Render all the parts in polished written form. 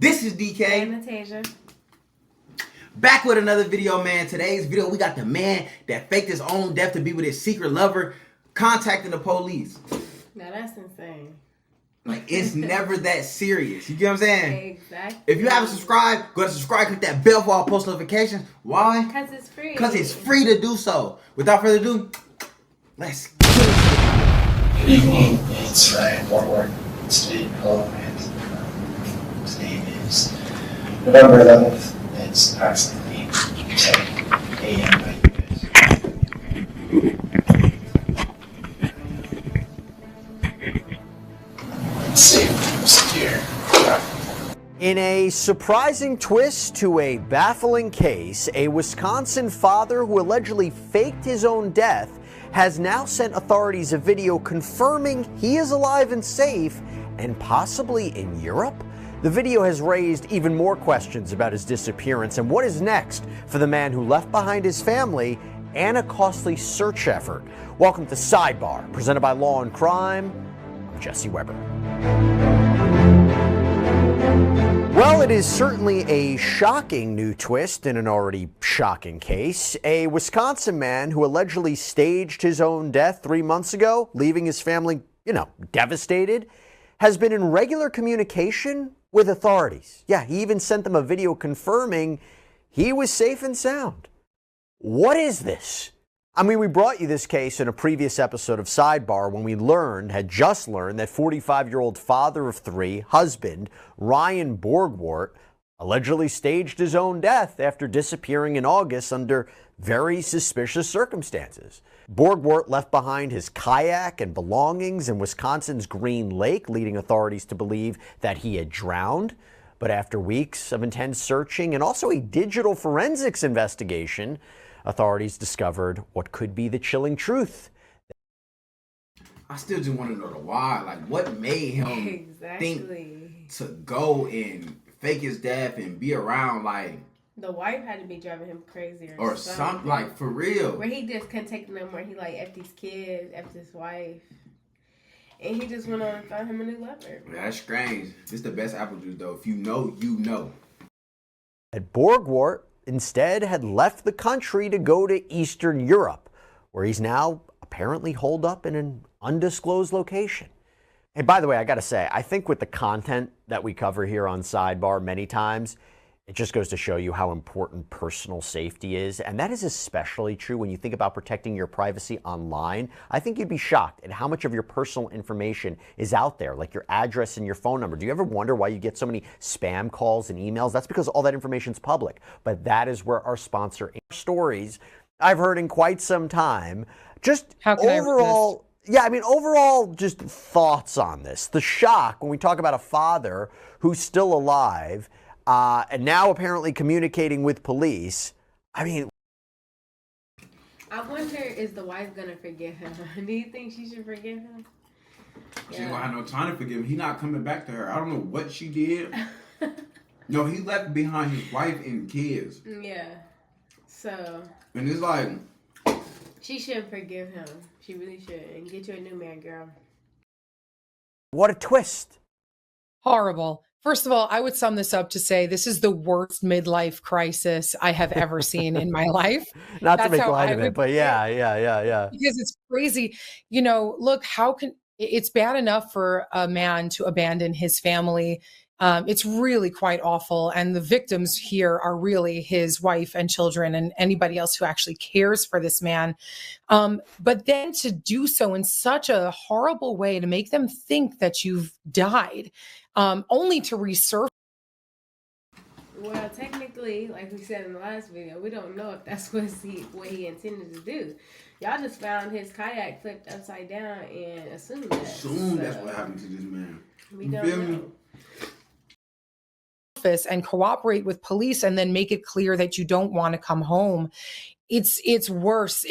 This is Dk&Natasia. Back with another video, man. Today's video, we got the man that faked his own death to be with his secret lover, contacting the police. Now that's insane. Like, it's never that serious. You get what I'm saying? Exactly. If you haven't subscribed, go to subscribe, click that bell for all post notifications. Why? Because it's free. Because it's free to do so. Without further ado, let's get it. Good evening, it's Ryan Warwick. Today, hello, and his name is November 11th. It's approximately 10 a.m. by you guys. Let's see what's here. In a surprising twist to a baffling case, a Wisconsin father who allegedly faked his own death has now sent authorities a video confirming he is alive and safe and possibly in Europe. The video has raised even more questions about his disappearance and what is next for the man who left behind his family and a costly search effort. Welcome to Sidebar, presented by Law and Crime. I'm Jesse Weber. Well, it is certainly a shocking new twist in an already shocking case. A Wisconsin man who allegedly staged his own death 3 months ago, leaving his family, devastated, has been in regular communication with authorities. Yeah, he even sent them a video confirming he was safe and sound. What is this? I mean, we brought you this case in a previous episode of Sidebar when we had just learned that 45-year-old father of three, husband, Ryan Borgwart, allegedly staged his own death after disappearing in August under very suspicious circumstances. Borgwart left behind his kayak and belongings in Wisconsin's Green Lake, leading authorities to believe that he had drowned. But after weeks of intense searching and also a digital forensics investigation, authorities discovered what could be the chilling truth. I still just want to know the why. Like, what made him think to go and fake his death and be around, like... The wife had to be driving him crazy or something, like, for real. Where he just couldn't take no more. He, like, F these kids, F his wife. And he just went on and found him a new lover. That's strange. This is the best apple juice, though. If you know, you know. At Borgwart instead had left the country to go to Eastern Europe, where he's now apparently holed up in an undisclosed location. And by the way, I got to say, I think with the content that we cover here on Sidebar many times, it just goes to show you how important personal safety is. And that is especially true when you think about protecting your privacy online. I think you'd be shocked at how much of your personal information is out there, like your address and your phone number. Do you ever wonder why you get so many spam calls and emails? That's because all that information is public. But that is where our sponsor stories I've heard in quite some time. Just overall, overall just thoughts on this. The shock when we talk about a father who's still alive and now apparently communicating with police. I mean, I wonder, is the wife gonna forgive him? Do you think she should forgive him? She don't have no time to forgive him. He's not coming back to her. I don't know what she did. No, he left behind his wife and kids. Yeah. So. And it's like, she should forgive him. She really should. And get you a new man, girl. What a twist. Horrible. First of all, I would sum this up to say this is the worst midlife crisis I have ever seen in my life. Not to make light of it, but yeah. Because it's crazy. Look, it's bad enough for a man to abandon his family. It's really quite awful. And the victims here are really his wife and children and anybody else who actually cares for this man. But then to do so in such a horrible way, to make them think that you've died, only to resurface. Well, technically, like we said in the last video, we don't know if that's what he intended to do. Y'all just found his kayak flipped upside down and assumed that. That's what happened to this man. We don't know. And cooperate with police and then make it clear that you don't want to come home. It's worse.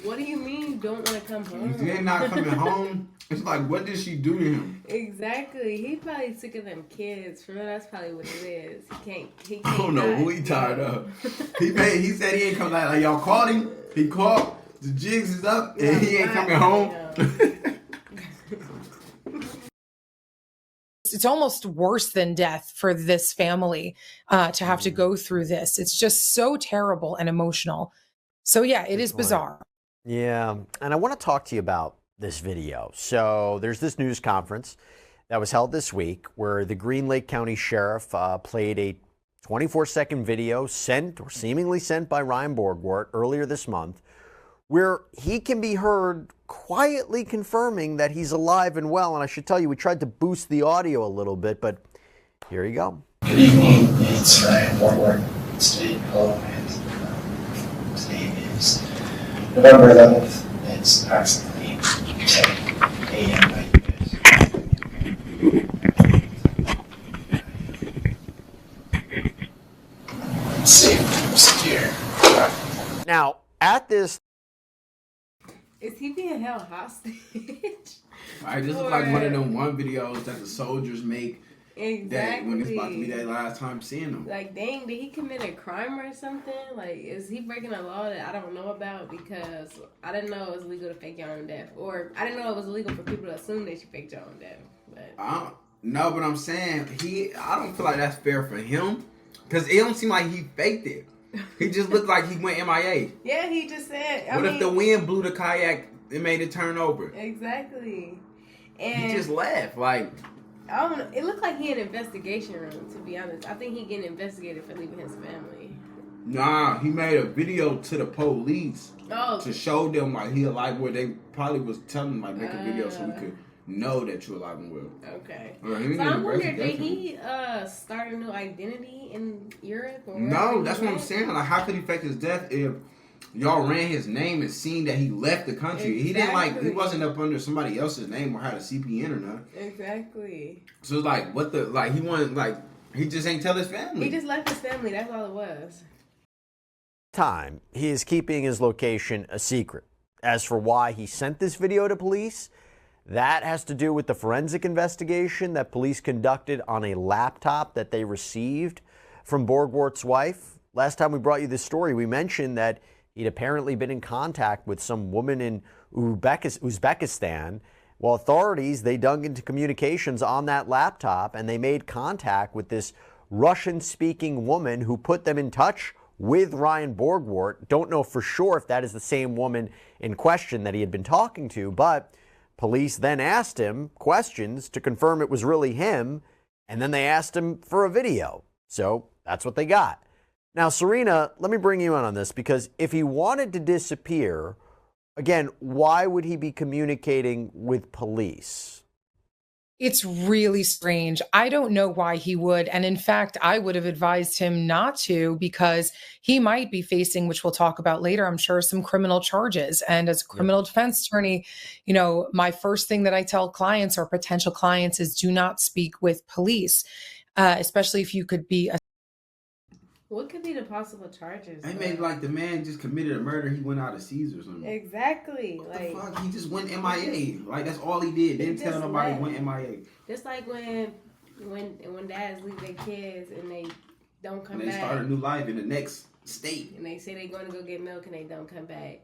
What do you mean you don't want to come home? They're not coming home. It's like, what did she do to him? Exactly. He probably sick of them kids. For real, that's probably what it is. He can't I don't know who he tired of. He said he ain't coming out. Like, y'all called him. He called. The jigs is up, and he ain't coming home. it's almost worse than death for this family to have to go through this. It's just so terrible and emotional. So yeah, it is bizarre. Yeah, and I want to talk to you about this video. So there's this news conference that was held this week where the Green Lake County Sheriff played a 24-second video sent or seemingly sent by Ryan Borgwart earlier this month, where he can be heard quietly confirming that he's alive and well. And I should tell you, we tried to boost the audio a little bit, but here you go. Good evening, it's Ryan Borgwart, State Hello, and today is November 11th. It's approximately 10 a.m. Safe, secure. Now, at this... Is he being held hostage? Right, this is like one of them videos that the soldiers make. Exactly. That when it's about to be that last time seeing them. Like, dang, did he commit a crime or something? Like, is he breaking a law that I don't know about? Because I didn't know it was illegal to fake your own death. Or I didn't know it was illegal for people to assume that you faked your own death. But no, but I'm saying, I don't feel like that's fair for him. Because it don't seem like he faked it. He just looked like he went MIA. Yeah, he just said. What if the wind blew the kayak and made it turn over? Exactly. And he just left. Like, I don't know. It looked like he in an investigation room, to be honest. I think he getting investigated for leaving his family. Nah, he made a video to the police to show them like he alive. Where they probably was telling him like make a video so we could know that you're alive and well. Okay. So I'm wondering, did he start a new identity in Europe? Or no, that's what I'm saying. Like, how could he fake his death if y'all ran his name and seen that he left the country? Exactly. He didn't he wasn't up under somebody else's name or had a CPN or nothing. Exactly. So it's like, what the, like, he wanted, like, he just ain't tell his family. He just left his family. That's all it was. Time, he is keeping his location a secret. As for why he sent this video to police, that has to do with the forensic investigation that police conducted on a laptop that they received from Borgwart's wife. Last time we brought you this story, we mentioned that he'd apparently been in contact with some woman in Uzbekistan. Well, authorities, they dug into communications on that laptop and they made contact with this Russian-speaking woman who put them in touch with Ryan Borgwart. Don't know for sure if that is the same woman in question that he had been talking to, but police then asked him questions to confirm it was really him, and then they asked him for a video. So that's what they got. Now, Serena, let me bring you in on this, because if he wanted to disappear, again, why would he be communicating with police? It's really strange. I don't know why he would. And in fact, I would have advised him not to, because he might be facing, which we'll talk about later, I'm sure, some criminal charges. And as a criminal defense attorney, you know, my first thing that I tell clients or potential clients is do not speak with police, especially if you could be a... What could be the possible charges? They made like the man just committed a murder. He went out of seas or something. Exactly. What the fuck? He just went MIA. Like, that's all he did. Didn't tell nobody he went MIA. Just like when dads leave their kids and they don't come back. And they start a new life in the next state. And they say they're going to go get milk and they don't come back.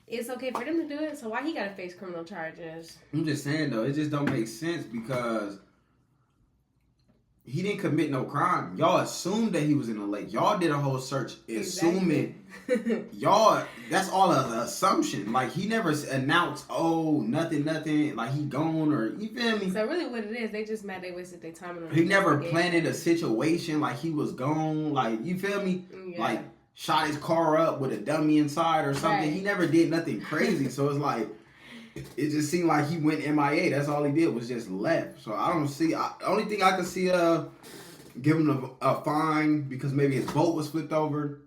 It's okay for them to do it, so why he got to face criminal charges? I'm just saying, though, it just don't make sense because he didn't commit no crime. Y'all assumed that he was in the lake. Y'all did a whole search assuming. Y'all, that's all an assumption. Like, he never announced, oh, nothing. Like, he gone or, you feel me? So really what it is, they just mad they wasted their time. He never planted a situation like he was gone. Like, you feel me? Yeah. Like, shot his car up with a dummy inside or something. Right. He never did nothing crazy. So it's like, it just seemed like he went MIA. That's all he did was just left. So I don't see. The only thing I can see giving him a fine because maybe his boat was flipped over.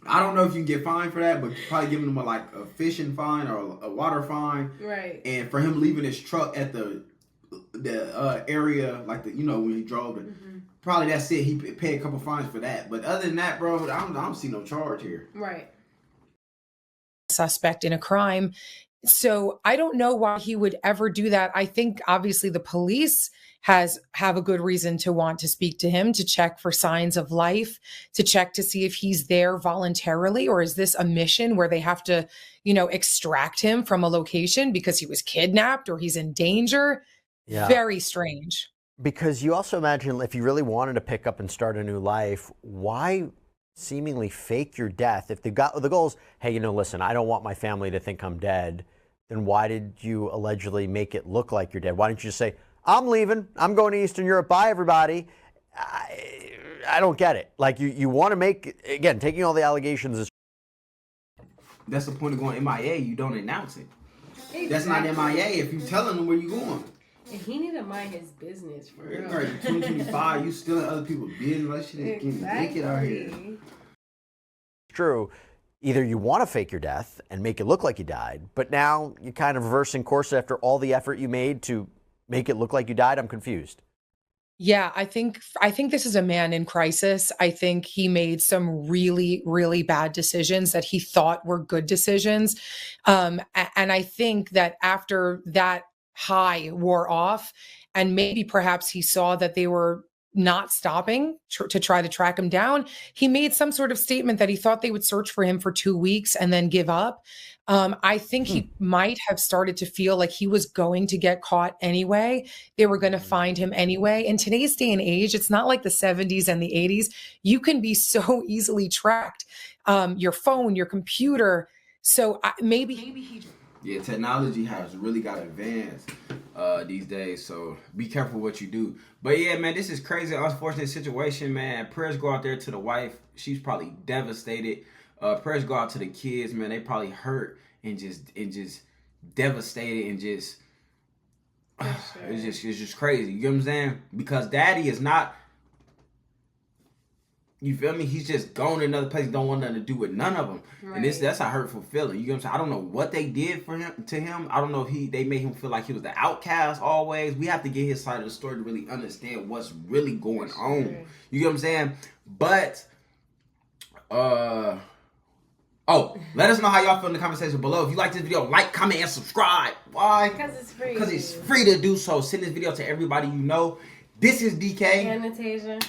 I don't know if you can get fined for that, but probably giving him a fishing fine or a water fine. Right. And for him leaving his truck at the area, like when he drove it. Mm-hmm. Probably that's it. He paid a couple fines for that. But other than that, bro, I don't see no charge here. Right. Suspect in a crime. So I don't know why he would ever do that. I think obviously the police have a good reason to want to speak to him, to check for signs of life, to check to see if he's there voluntarily, or is this a mission where they have to, extract him from a location because he was kidnapped or he's in danger? Yeah. Very strange. Because you also imagine if you really wanted to pick up and start a new life, why seemingly fake your death? If the goal is, hey, listen, I don't want my family to think I'm dead, then why did you allegedly make it look like you're dead? Why didn't you just say, I'm leaving, I'm going to Eastern Europe, bye everybody? I don't get it. Like you want to make, again, taking all the allegations is. That's the point of going MIA. You don't announce it. Exactly. That's not MIA if you telling them where you going. And he need to mind his business for real. Right, 2025, you still in other people's business. That shit is getting naked out here. True. Either you want to fake your death and make it look like you died, but now you're kind of reversing course after all the effort you made to make it look like you died. I'm confused. Yeah, I think this is a man in crisis. I think he made some really, really bad decisions that he thought were good decisions. And I think that after that high wore off, and maybe perhaps he saw that they were not stopping to try to track him down, he made some sort of statement that he thought they would search for him for 2 weeks and then give up. I think he might have started to feel like he was going to get caught anyway. They were going to find him anyway. In today's day and age, it's not like the 70s and the 80s. You can be so easily tracked. Your phone, your computer. So maybe he. Yeah, technology has really got advanced these days, so be careful what you do. But yeah, man, this is crazy, unfortunate situation, man. Prayers go out there to the wife. She's probably devastated. Prayers go out to the kids, man. They probably hurt and just devastated and just it's just crazy. You know what I'm saying? Because daddy is not. You feel me? He's just going to another place. Don't want nothing to do with none of them. Right. And that's a hurtful feeling. You know what I'm saying? I don't know what they did to him. I don't know if they made him feel like he was the outcast always. We have to get his side of the story to really understand what's really going on. You know what I'm saying? But, let us know how y'all feel in the comment section below. If you like this video, like, comment, and subscribe. Why? Because it's free. Because it's free to do so. Send this video to everybody you know. This is DK. And Natasia.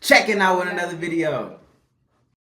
Checking out with another video.